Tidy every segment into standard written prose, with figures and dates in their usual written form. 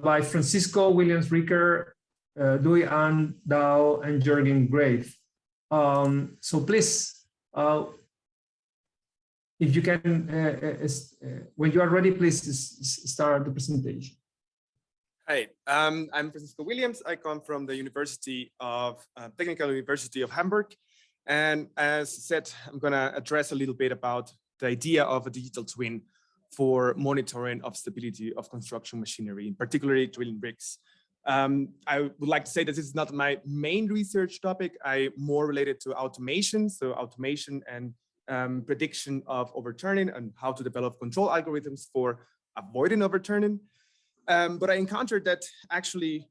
by Francisco Williams Riquer, Dewey Ann Dow, and Jürgen Grabe. So please, if you can, when you are ready, please start the presentation. Hi, I'm Francisco Williams. I come from the Technical University of Hamburg. And as said, I'm going to address a little bit about the idea of a digital twin for monitoring of stability of construction machinery, particularly drilling rigs. I would like to say that this is not my main research topic. I'm more related to automation, so automation and prediction of overturning and how to develop control algorithms for avoiding overturning. But I encountered that actually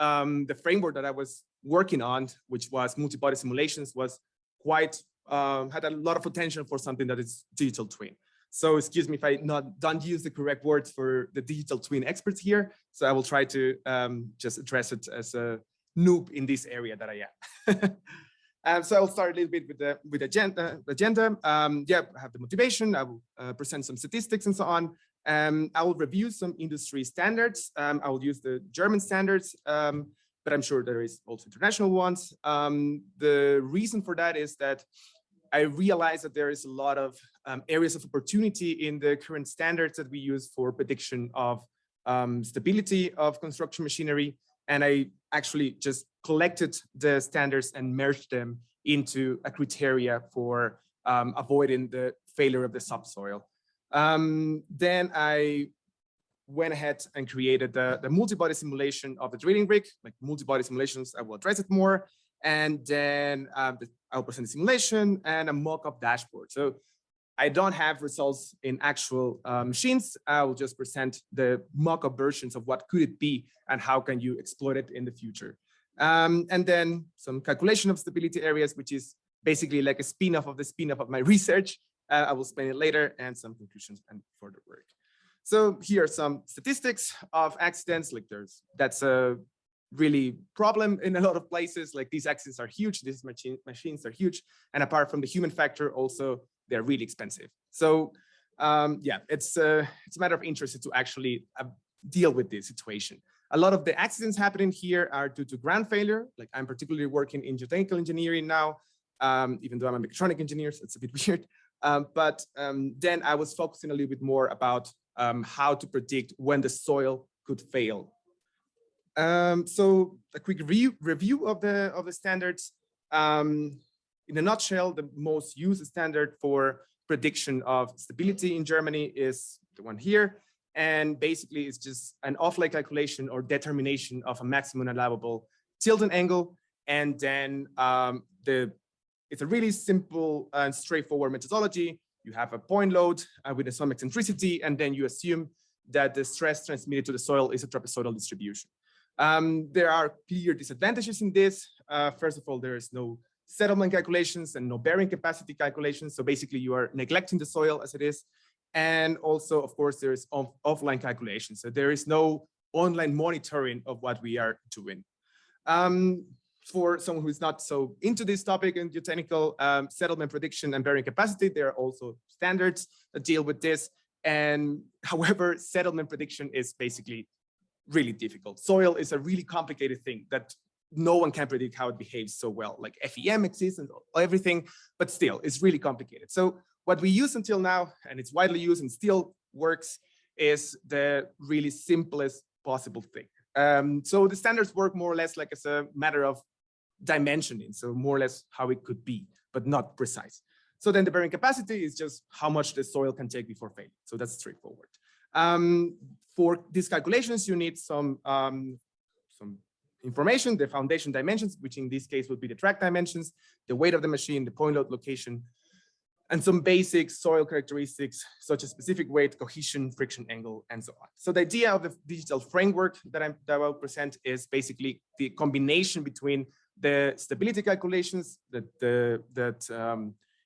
the framework that I was working on, which was multi-body simulations, was quite had a lot of potential for something that is digital twin. So excuse me if I don't use the correct words for the digital twin experts here. So I will try to just address it as a noob in this area that I am. So I'll start a little bit with the agenda. Yeah, I have the motivation. I will present some statistics and so on. I will review some industry standards. I will use the German standards, but I'm sure there is also international ones. The reason for that is that I realize that there is a lot of areas of opportunity in the current standards that we use for prediction of stability of construction machinery. And I actually just collected the standards and merged them into a criteria for avoiding the failure of the subsoil. Then I went ahead and created the multi-body simulation of the drilling rig, like multi-body simulations. I will address it more. And then I'll present the simulation and a mock-up dashboard. So I don't have results in actual machines. I will just present the mock-up versions of what could it be and how can you exploit it in the future. And then some calculation of stability areas, which is basically like a spin-off of the spin-off of my research. I will explain it later, and some conclusions and further work. So here are some statistics of accidents. Like that's a really problem in a lot of places. Like these accidents are huge. These machines are huge. And apart from the human factor, also they're really expensive. So yeah, it's a matter of interest to actually deal with this situation. A lot of the accidents happening here are due to ground failure. Like I'm particularly working in geotechnical engineering now, even though I'm a mechatronic engineer, so it's a bit weird. But then I was focusing a little bit more about how to predict when the soil could fail. So a quick review of the standards. In a nutshell, the most used standard for prediction of stability in Germany is the one here. And basically, it's just an offline calculation or determination of a maximum allowable tilting angle. And then it's a really simple and straightforward methodology. You have a point load with some eccentricity, and then you assume that the stress transmitted to the soil is a trapezoidal distribution. There are clear disadvantages in this. First of all, there is no settlement calculations and no bearing capacity calculations. So basically, you are neglecting the soil as it is. And also, of course, there is offline calculations. So there is no online monitoring of what we are doing. For someone who is not so into this topic in geotechnical settlement prediction and bearing capacity, there are also standards that deal with this. And however, settlement prediction is basically really difficult. Soil is a really complicated thing that no one can predict how it behaves so well. Like FEM exists and everything, but still, it's really complicated. So what we use until now, and it's widely used and still works, is the really simplest possible thing. So the standards work more or less like as a matter of dimensioning, so more or less how it could be, but not precise. So then the bearing capacity is just how much the soil can take before failing. So that's straightforward. For these calculations, you need some information, the foundation dimensions, which in this case would be the track dimensions, the weight of the machine, the point load location, and some basic soil characteristics such as specific weight, cohesion, friction angle, and so on. So the idea of the digital framework that I will present is basically the combination between the stability calculations that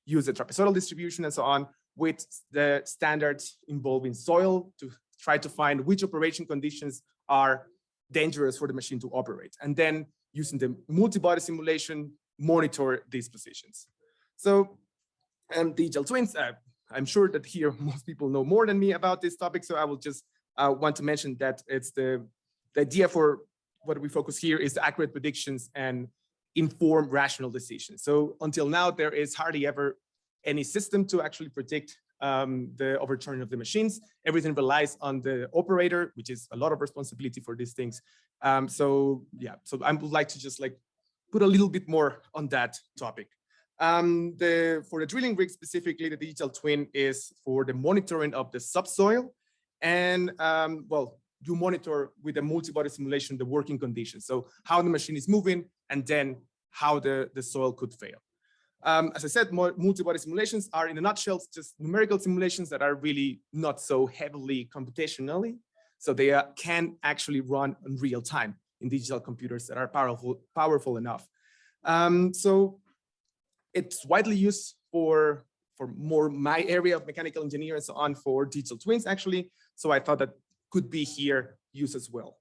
use the trapezoidal distribution and so on with the standards involving soil to try to find which operation conditions are dangerous for the machine to operate. And then using the multi-body simulation, monitor these positions. So digital twins, I'm sure that here most people know more than me about this topic. So I will just want to mention that it's the the idea for what we focus here is accurate predictions and inform rational decisions. So until now, there is hardly ever any system to actually predict the overturning of the machines. Everything relies on the operator, which is a lot of responsibility for these things. So yeah, so I would like to just like put a little bit more on that topic. For the drilling rig specifically, the digital twin is for the monitoring of the subsoil, and well, you monitor with a multi-body simulation the working conditions, so how the machine is moving and then how the soil could fail. As I said, multi-body simulations are, in a nutshell, just numerical simulations that are really not so heavily computationally, so they can actually run in real time in digital computers that are powerful enough. So it's widely used for more my area of mechanical engineering and so on, for digital twins actually. So I thought that could be here used as well.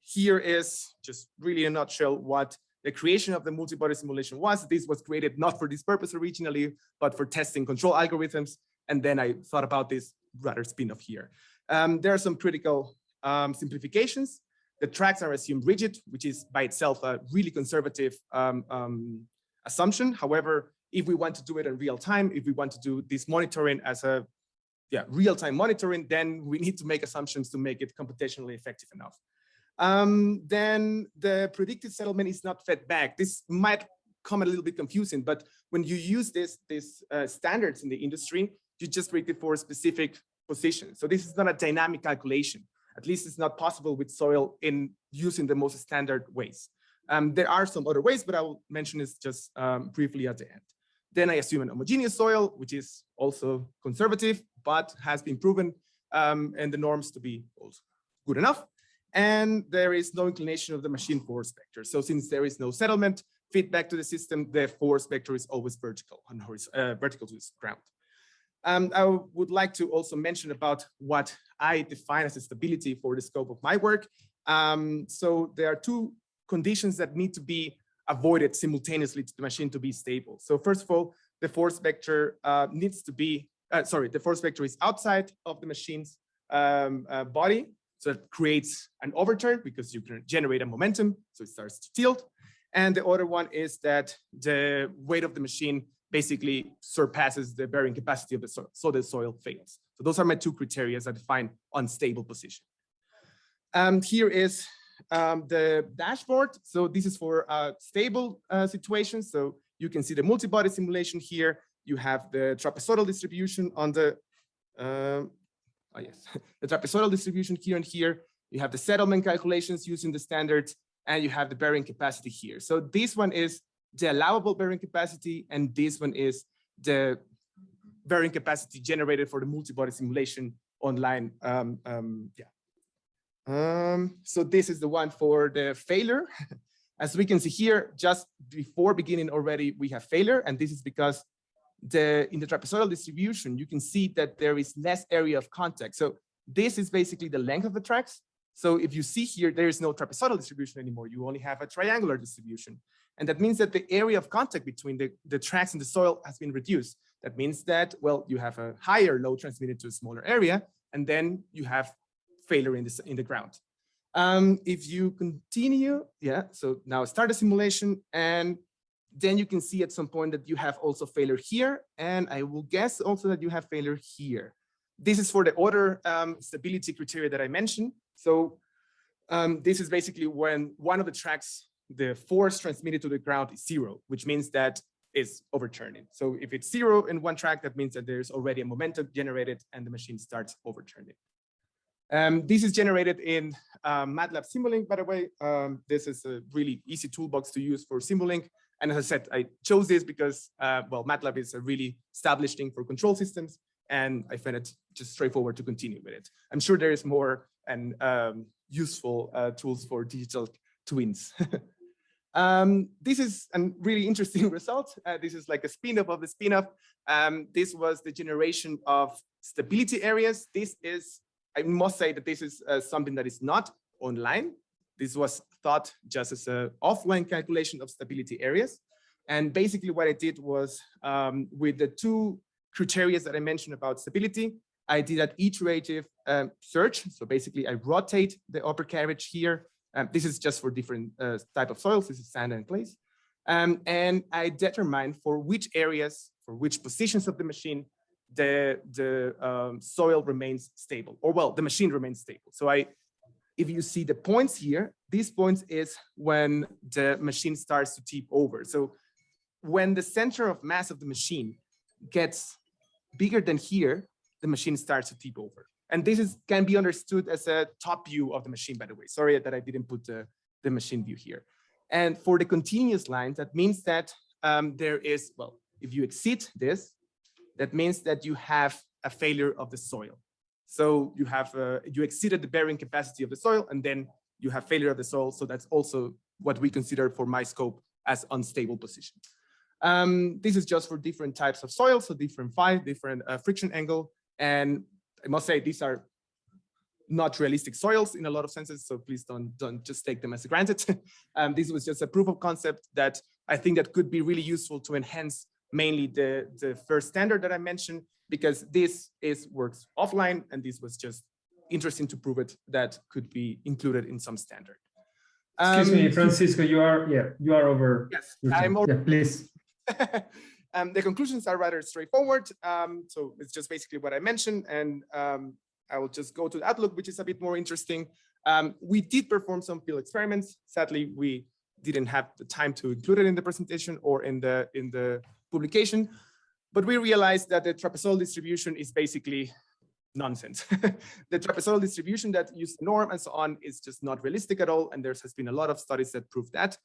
Here is just really in a nutshell what the creation of the multi-body simulation was. This was created not for this purpose originally, but for testing control algorithms. And then I thought about this rather spin-off here. There are some critical simplifications. The tracks are assumed rigid, which is by itself a really conservative assumption. However, if we want to do it in real time, if we want to do this monitoring as a real-time monitoring, then we need to make assumptions to make it computationally effective enough. Then the predicted settlement is not fed back. This might come a little bit confusing, but when you use these standards in the industry, you just predict it for a specific position. So this is not a dynamic calculation. At least it's not possible with soil in using the most standard ways. There are some other ways, but I will mention this just briefly at the end. Then I assume an homogeneous soil, which is also conservative, but has been proven and the norms to be also good enough. And there is no inclination of the machine force vector. So since there is no settlement feedback to the system, the force vector is always vertical, vertical to the ground. I would like to also mention about what I define as a stability for the scope of my work. So there are two conditions that need to be avoided simultaneously to the machine to be stable. So first of all, the force vector needs to be, the force vector is outside of the machine's body. So it creates an overturn because you can generate a momentum, so it starts to tilt. And the other one is that the weight of the machine basically surpasses the bearing capacity of the soil, so the soil fails. So those are my two criteria that define unstable position. Here is the dashboard. So this is for stable situations. So you can see the multi-body simulation here. You have the trapezoidal distribution on the, the trapezoidal distribution here and here. You have the settlement calculations using the standards, and you have the bearing capacity here. So this one is the allowable bearing capacity, and this one is the bearing capacity generated for the multi-body simulation online. So this is the one for the failure. As we can see here, just before beginning already, we have failure, and this is because in the trapezoidal distribution, you can see that there is less area of contact. So this is basically the length of the tracks. So if you see here, there is no trapezoidal distribution anymore. You only have a triangular distribution. And that means that the area of contact between the tracks and the soil has been reduced. That means that, well, you have a higher load transmitted to a smaller area, and then you have failure in the ground. If you continue, so now start the simulation, and then you can see at some point that you have also failure here, and I will guess also that you have failure here. This is for the other stability criteria that I mentioned. So this is basically when one of the tracks, the force transmitted to the ground is 0, which means that it's overturning. So if it's 0 in one track, that means that there's already a momentum generated and the machine starts overturning. This is generated in MATLAB Simulink, by the way. This is a really easy toolbox to use for Simulink. And as I said, I chose this because, well, MATLAB is a really established thing for control systems, and I find it just straightforward to continue with it. I'm sure there is more and useful tools for digital twins. This is a really interesting result. This is like a spin-off of the spin-off. This was the generation of stability areas. This is, I must say that this is something that is not online. This was thought just as an offline calculation of stability areas. And basically what I did was with the two criteria that I mentioned about stability, I did an iterative search. So basically, I rotate the upper carriage here. This is just for different type of soils. This is sand and clays. And I determine for which areas, for which positions of the machine, the soil remains stable, or well, the machine remains stable. So if you see the points here, these points is when the machine starts to tip over. So when the center of mass of the machine gets bigger than here, the machine starts to tip over. And this can be understood as a top view of the machine, by the way. Sorry that I didn't put the machine view here. And for the continuous lines, that means that there is, well, if you exceed this, that means that you have a failure of the soil. So you have you exceeded the bearing capacity of the soil, and then you have failure of the soil. So that's also what we consider for my scope as unstable position. This is just for different types of soil, so different friction angle. And I must say these are not realistic soils in a lot of senses, so please don't just take them as granted. This was just a proof of concept that I think that could be really useful to enhance mainly the first standard that I mentioned, because this works offline, and this was just interesting to prove it that could be included in some standard. Excuse me, Francisco, you are over. Yes, I'm over. Yeah, please. The conclusions are rather straightforward. So it's just basically what I mentioned, and I will just go to the outlook, which is a bit more interesting. We did perform some field experiments. Sadly, we didn't have the time to include it in the presentation or in the publication, but we realized that the trapezoidal distribution is basically nonsense. The trapezoidal distribution that used norm and so on is just not realistic at all, and there has been a lot of studies that prove that.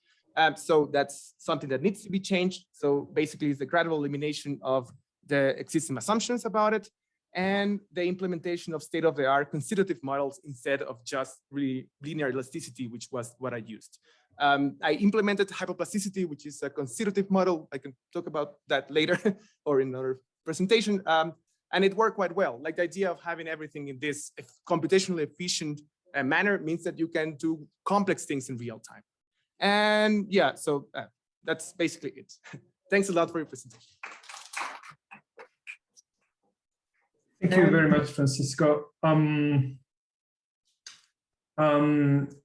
So that's something that needs to be changed. So basically, it's the gradual elimination of the existing assumptions about it, and the implementation of state-of-the-art constitutive models instead of just really linear elasticity, which was what I used. I implemented hypoplasticity, which is a constitutive model. I can talk about that later or in another presentation. And it worked quite well. Like the idea of having everything in this computationally efficient manner means that you can do complex things in real time. And yeah, so that's basically it. Thanks a lot for your presentation. Thank you very much, Francisco.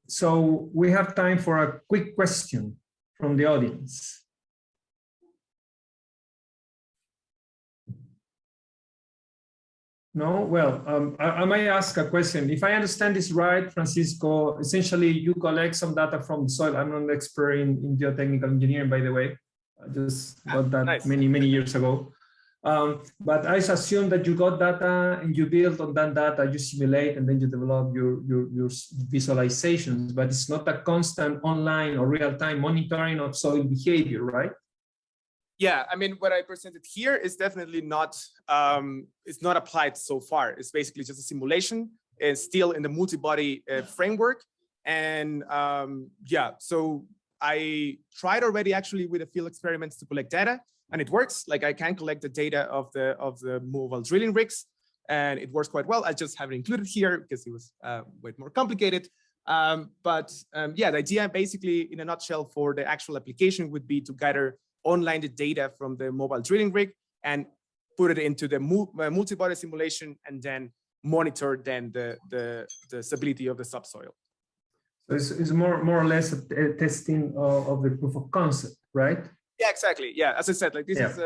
So we have time for a quick question from the audience. No? Well, I might ask a question. If I understand this right, Francisco, essentially you collect some data from the soil. I'm not an expert in geotechnical engineering, by the way. I just got that nice. many years ago. But I assume that you got data and you build on that data, you simulate, and then you develop your visualizations, but it's not a constant online or real-time monitoring of soil behavior, right? Yeah, I mean, what I presented here is definitely not, it's not applied so far. It's basically just a simulation and still in the multi-body framework. And yeah, so I tried already actually with the field experiments to collect data, and it works. Like I can collect the data of the mobile drilling rigs, and it works quite well. I just haven't included here because it was way more complicated. Yeah, the idea basically in a nutshell for the actual application would be to gather online the data from the mobile drilling rig and put it into the multi-body simulation, and then monitor then the stability of the subsoil. So it's more or less a testing of the proof of concept, right? Yeah, exactly. Yeah, as I said, like this is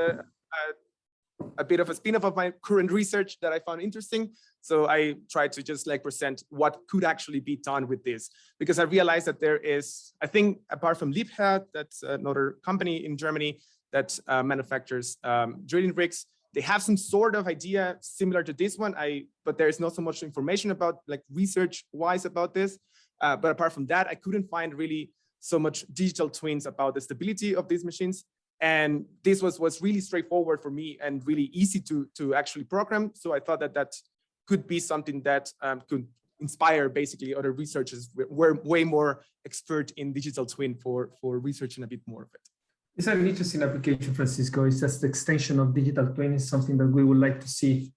a bit of a spin-off of my current research that I found interesting. So I tried to just like present what could actually be done with this, because I realized that there is, I think, apart from Liebherr, that's another company in Germany that manufactures drilling rigs, they have some sort of idea similar to this one. But there is not so much information about like research-wise about this. But apart from that, I couldn't find really so much digital twins about the stability of these machines. And this was really straightforward for me and really easy to actually program. So I thought that could be something that could inspire basically other researchers who were way more expert in digital twin for researching a bit more of it. It's an interesting application, Francisco. It's just the extension of digital twin is something that we would like to see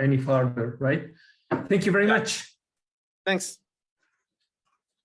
any further, right? Thank you very much. Thanks.